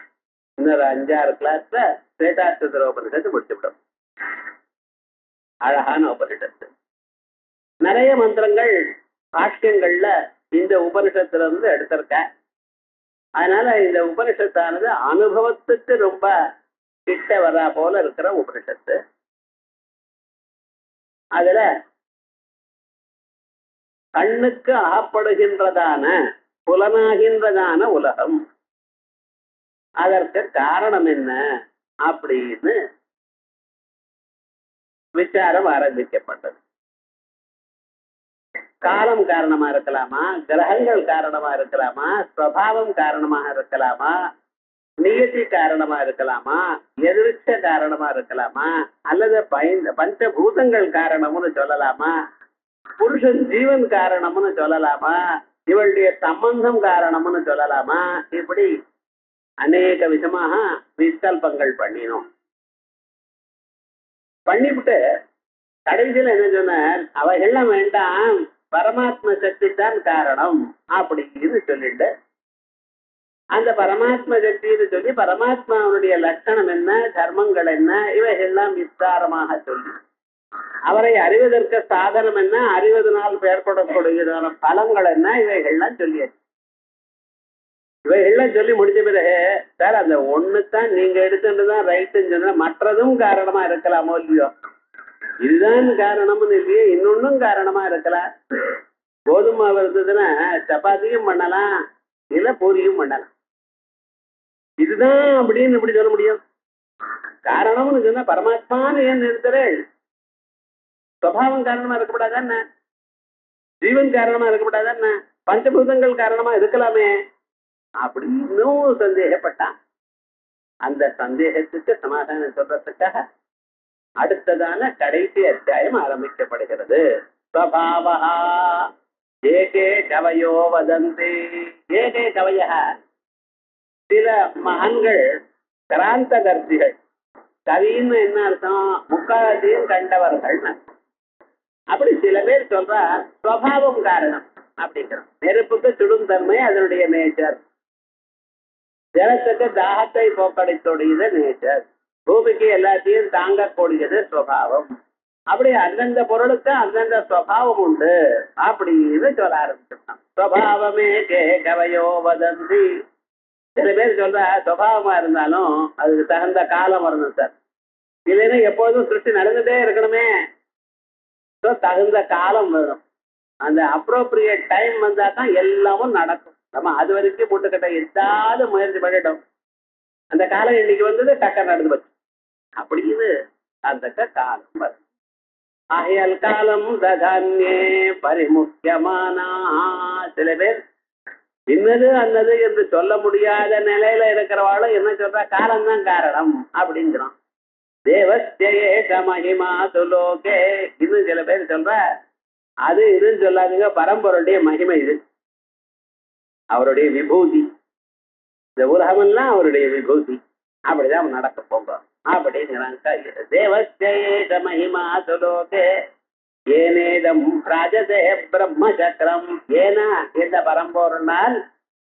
இன்னொரு 5-6 கிளாஸ்ல ஸ்வேதாஸ்வதர உபனிஷத்து முடிச்சுவிடும். அழகான உபனிஷத்து. நிறைய மந்திரங்கள் பாஷ்யங்கள்ல இந்த உபனிஷத்துல இருந்து எடுத்திருக்க. அதனால இந்த உபனிஷத்தானது அனுபவத்துக்கு ரொம்ப கிட்ட வரா போல இருக்கிற உபனிஷத்து. அதுல கண்ணுக்கு அகப்படுகின்றதான புலனாகின்றதான உலகம், அதற்கு காரணம் என்ன அப்படின்னு விசாரம் ஆரம்பிக்கப்பட்டது. காலம் காரணமா இருக்கலாமா, கிரகங்கள் காரணமா இருக்கலாமா, ஸ்வபாவம் காரணமாக இருக்கலாமா, நியதி காரணமா இருக்கலாமா, எதிர்ச்ச காரணமா இருக்கலாமா, அல்லது பஞ்சபூதங்கள் காரணம்னு சொல்லலாமா, புருஷன் ஜீவன் காரணம்னு சொல்லலாமா, இவளுடைய சம்பந்தம் காரணம்னு சொல்லலாமா, இப்படி அநேக விதமாக விகல்பங்கள் பண்ணினோம். பண்ணிவிட்டு கடைசியில் என்ன சொன்னார், அவைகள்லாம் வேண்டாம், பரமாத்ம சக்தி தான் காரணம் அப்படின்னு சொல்லிட்டு அந்த பரமாத்ம சக்தின்னு சொல்லி பரமாத்மாவுடைய லட்சணம் என்ன, தர்மங்கள் என்ன, இவைகள்லாம் விஸ்தாரமாக சொல்லி அவரை அறிவதற்கு சாதனம் என்ன, அறிவதனால் ஏற்படக்கூடிய பலங்கள் என்ன, இவைகள்லாம் சொல்லியாச்சு. இவைகள்லாம் சொல்லி முடிச்ச பிறகு சார் அந்த ஒண்ணுதான் நீங்க எடுத்துட்டுதான் ரைட்டுன்னு சொன்னா மற்றதும் காரணமா இருக்கலாமோ இல்லையோ, இதுதான் காரணம்னு இல்லையே, இன்னொன்னும் காரணமா இருக்கலாம். கோதுமை இருந்ததுன்னா சப்பாத்தியும் பண்ணலாம், இல்ல பூரியும் பண்ணலாம். இதுதான் அப்படின்னு இப்படி சொல்ல முடியும். காரணம்னு சொன்னா பரமாத்மான்னு ஏன் நிறுத்துறேன்? சுவாவம் காரணமா இருக்கப்படாதான, ஜீவன் காரணமா இருக்கப்படாதான, பஞ்சபூதங்கள் காரணமா இருக்கலாமே அப்படின்னு சந்தேகப்பட்டான். அந்த சந்தேகத்துக்கு சமாதானம் சொல்றதுக்காக அடுத்ததான கடைசி அத்தியாயம் ஆரம்பிக்கப்படுகிறது. ஸ்வபாவஹ ஏகே கவயோ வதந்தி. ஏகே கவய, சில மகான்கள் கிராந்தகர்த்திகள். கவின்னு என்ன அர்த்தம்? முக்காலத்தையும் கண்டவர்கள். அப்படி சில பேர் சொல்றா ஸ்வபாவம் காரணம் அப்படிங்கிறோம். நெருப்புக்கு சுடும் தன்மை அதனுடைய நேச்சர், ஜலத்துக்கு தாகத்தை போக்கடித்தோடையது நேச்சர், பூமிக்கு எல்லாத்தையும் தாங்கக்கூடியது ஸ்வபாவம். அப்படி அந்தந்த பொருளுக்கு அந்தந்த சுவாவம் உண்டு அப்படின்னு சொல்ல ஆரம்பிச்சிருக்கான். சுவாவமே கே கவையோ வதந்தி. சில பேர் சொல்ற சுவாவமா இருந்தாலும் அதுக்கு தகுந்த காலம் வரணும் சார். இல்லைன்னா எப்பொழுதும் சிருஷ்டி நடந்துட்டே இருக்கணுமே. தகுந்த காலம் வேணும். அந்த அப்ரோப்ரியேட் டைம் வந்தா தான் எல்லாமும் நடக்கும். நம்ம அது வரைக்கும் போட்டுக்கிட்ட ஏதாவது முயற்சி பண்ணிட்டோம், அந்த காலம் இன்னைக்கு வந்தது டக்க நடந்து போச்சு அப்படின்னு அந்த காலம் வரும். ஆகையால் காலம் ததான்யே பரிமுக்கியமானா. சில பேர் இன்னது அன்னது என்று சொல்ல முடியாத நிலையில இருக்கிறவாளும் என்ன சொல்றா, காலம்தான் காரணம் அப்படிங்கிறான். தேவஸ்யேஷ மகிமா சுலோகே. இன்னும் சில பேர் சொல்ற அது இதுன்னு சொல்லாதுங்க, பரம்பொருடைய மகிமை இது, அவருடைய விபூதி, இந்த உலகமெல்லாம் அவருடைய விபூதி, அப்படிதான் நடக்க போகும் அப்படிங்கிறாங்க. தேவஸ்யேஷ மகிமா சுலோகே ஏனேதம் ராஜதே பிரம்ம சக்கரம். ஏனா இந்த பரம்பொருளால்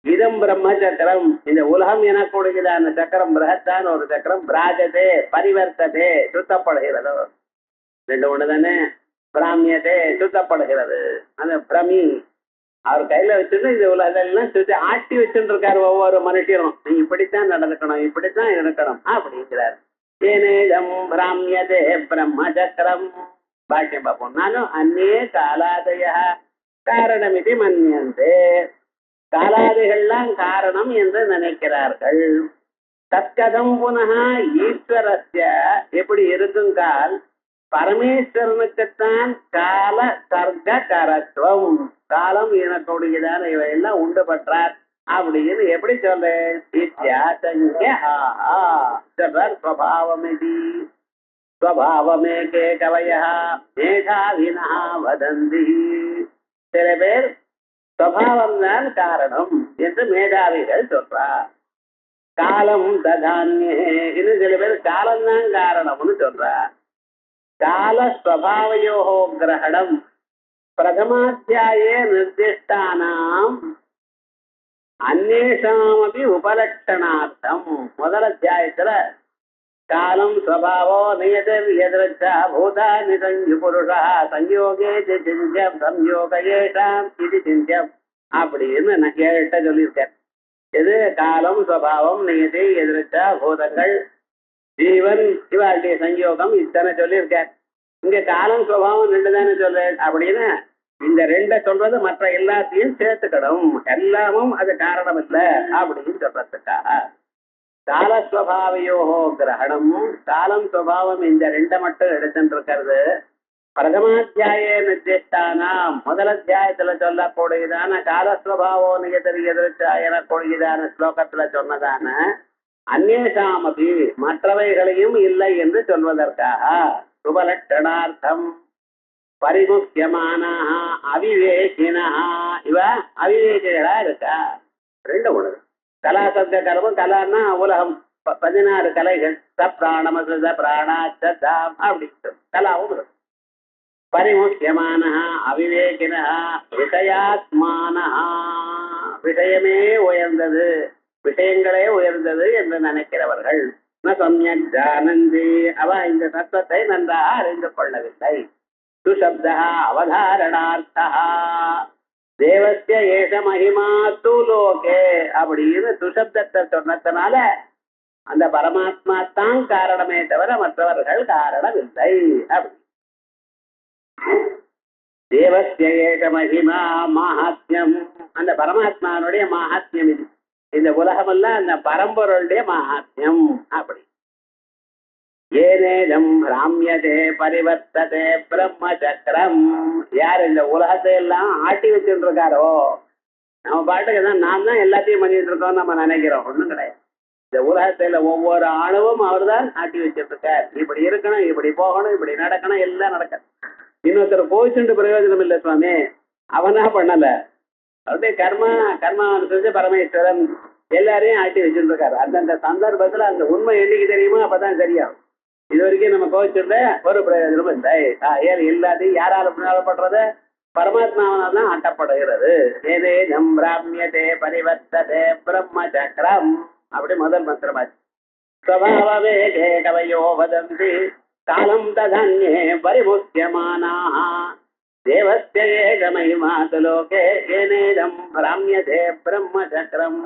இதம் பிரம்ம சக்கரம், இந்த உலகம் எனக்கூடியதான சக்கரம், பிரகத்தான ஒரு சக்கரம், ராஜதே பரிவர்த்ததே சுத்தப்படுகிறது. ரெண்டு ஒண்ணு தானே. பிராமியதே சுத்தப்படுகிறது. அந்த பிரமி அவர் கையில வச்சுட்டு இந்த உலகெல்லாம் சுத்தி ஆட்டி வச்சுட்டு இருக்காரு. ஒவ்வொரு மனுஷனும் நீ இப்படித்தான் நடந்துக்கணும், இப்படித்தான் இருக்கணும் அப்படிங்கிறார். ஏனேதம் பிராமியதே பிரம்ம சக்கரம். பாக்கியம் பார்ப்போம். நானும் அந்நே காலாதய காரணமிதி மன்னியந்தே. காலாதிகள்லாம் காரணம் என்று நினைக்கிறார்கள். தற்கதம் புனக ஈஸ்வரஸ்ய. எப்படி இருக்கும் கால், பரமேஸ்வரனுக்குத்தான் கால சர்க்க கரத்துவம், காலம் எனக்கூடியதான இவையெல்லாம் உண்டு பற்றார் அப்படின்னு எப்படி சொல்றேன். ஸ்வபாவமேகே கவயः மேதாவினः வதந்தி. சில பேர் ஸ்வபாவம் தான் காரணம் என்று மேதாவிகள் சொல்றார். காலம் ததான்யே. இன்னும் சில பேர் காலம்தான் காரணம்னு சொல்றார். கால ஸ்வபாவயோஹோ கிரகணம் பிரதமாத்தியாயே நிர்திஷ்டானாம் அந்நேஷாமபி உபலட்சணார்த்தம். முதல் அத்தியாயத்துல காலம் ஸ்வபாவோ நியதிர் எதிர்ச்சா பூதானி சஞ்சு புருஷா சஞ்யோகே சிஞ்சம் சம்யோகேஷாம் இது சிஞ்சம் அப்படின்னு 7 சொல்லியிருக்கார். இது காலம் ஸ்வபாவம் நியதி எதிர்ச்சா பூதங்கள் ஜீவன் இவாளுடைய சங்கயோகம் இத்தனை சொல்லியிருக்கார். இங்க காலம் சுபாவம் 2 தானே சொல்றேன் அப்படின்னு இந்த 2 சொல்றது மற்ற எல்லாத்தையும் சேர்த்துக்கணும். எல்லாமும் அது காரணம் இல்லை அப்படின்னு சொல்றதுக்காக காலஸ்வபாவையோகோ கிரகணம். காலம் சுபாவம் இந்த 2 மட்டும் எடுத்துட்டு இருக்கிறது. பிரதமாத்தியாயே நிர்திஷ்டானா முதல் அத்தியாயத்துல சொல்லக்கூடியதான காலஸ்வபாவோ நியதரி எதிர்ச்சா எனக்கூடியதான ஸ்லோகத்துல சொன்னதான அந்நேஷாமபி மற்றவைகளையும் இல்லை என்று சொல்வதற்காக சுபலட்சணார்த்தம் பரிமுக்கியமான அவிவேகினா. இவ அவிவேகிகளா இருக்கா. 2 ஒண்ணு. கலா சப்த கலமும், கலான்னா உலகம் 16 கலைகள், பிராணமச பிராணாச்சாம் அப்படி கலாவும் இருக்கு. பரிமுக்கியமான அவிவேகின விஷயாத்மான, விஷயமே உயர்ந்தது, விஷயங்களே உயர்ந்தது என்று நினைக்கிறவர்கள். சம்யக் ஜானந்தி, அவ இந்த தத்துவத்தை நன்றாக அறிந்து கொள்ளவில்லை. சுசப்தா அவதாரணார்த்தா தேவஸ்ய ஏஷ மகிமா து லோகே அப்படின்னு சுசப்தத்தை சொன்னதுனால அந்த பரமாத்மா தான் காரணமே தவிர மற்றவர்கள் காரணம் இல்லை. அப்படி தேவஸ்ய ஏஷ மகிமா மகாத்மியம், அந்த பரமாத்மானுடைய மகாத்மியம் இது. இந்த உலகமெல்லாம் அந்த பரம்பொருளுடைய மகாத்மியம். அப்படி ஏனேதம் ராமியதே பரிவர்த்ததே பிரம்ம சக்கரம். யார் இந்த உலகத்தை எல்லாம் ஆட்டி வச்சுட்டு இருக்காரோ, நம்ம பாட்டுக்கு தான் நான் தான் எல்லாத்தையும் பண்ணிட்டு இருக்கோம் நம்ம நினைக்கிறோம். ஒண்ணும் கிடையாது. இந்த உலகத்துல ஒவ்வொரு அணுவும் அவர் தான் ஆட்டி வச்சுட்டு இருக்கார். இப்படி இருக்கணும், இப்படி போகணும், இப்படி நடக்கணும், எல்லாம் நடக்க. இன்னொருத்தர் போச்சுட்டு பிரயோஜனம் இல்லை சுவாமி, அவனா பண்ணல. அவருடைய கர்மா செஞ்சு பரமேஸ்வரன் எல்லாரையும் ஆட்டி வச்சுட்டு இருக்காரு. அந்தந்த சந்தர்ப்பத்துல அந்த உண்மை என்னைக்கு தெரியுமோ அப்பதான் சரியாகும். இது வரைக்கும் நம்ம கோவிச்சுட்டு ஒரு பிரயோஜனமும் இல்லை. எல்லாத்தையும் யாரால பண்றது, பரமாத்மாவனால் தான் ஆட்டப்படுகிறது. ஏதே நம் பிராமியதே பரிவர்த்ததே பிரம்ம சக்கரம். அப்படி முதல் மந்திரமாச்சு. ஸ்வபாவமே கே கவையோ வதந்தி कालं तदन्ये परिमुच्यमानाः देवस्य एकमहिमातु लोके येनेदं भ्राम्यते ब्रह्मचक्रम्